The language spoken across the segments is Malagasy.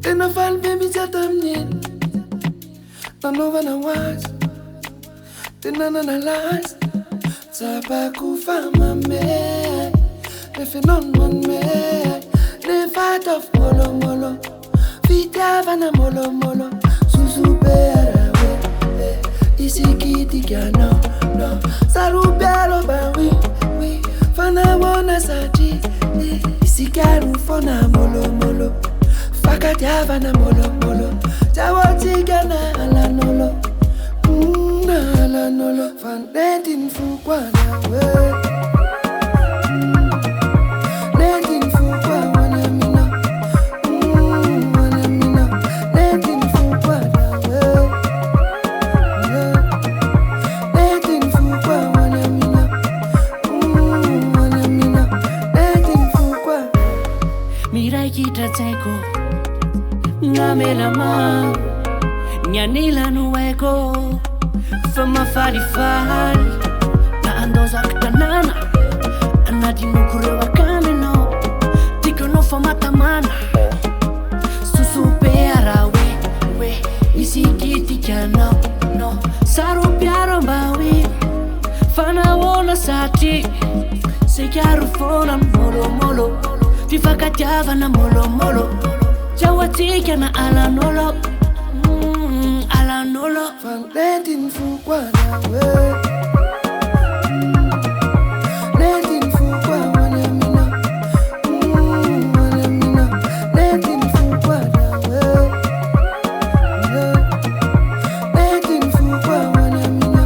Tena faly be mitsy atamin'iny nanaovana hoazy tena nanalazy tsapako fa mamey rehefa enao no manome nefa ataovy molomolo fitiavana molomolo zozobe arahoe isikitikanao no sarobialo ba oui fanahoana satria isikaro fona molomolo fakatiavana molomolo jawotikana alanolo alanolo fanentiny fokwana we nentiny fokwana mina mina nentiny fokwana we nentiny fokwana mina nentiny fokwana miraikitra tsaiko ngamelama nyanila nueko fa mafalifali na andozako tanàna anadinoko akanino tikono fa matamana susupe ara we isikitikanao no saropiaro mbawi fanahoana satria sekaro fona molomolo fifakatiavana molomolo jawatikana alanolo alanolo fanentiny fokwana we nentiny fokwana mina nentiny fokwana we nentiny fokwana mina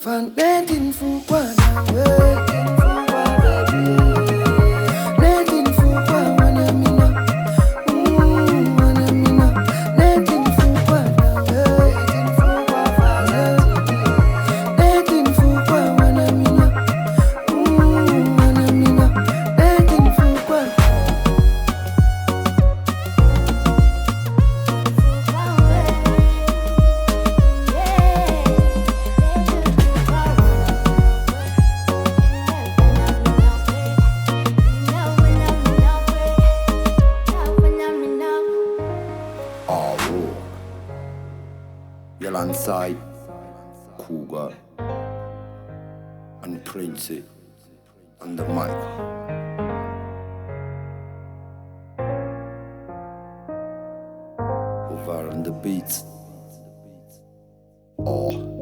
fanentiny fokwana we nentiny fokwana mina nentiny fokwana we nentiny fokwana mina nentiny fokwana Alongside Kougar and Princy on the mic. Ovar on the beats. Oh.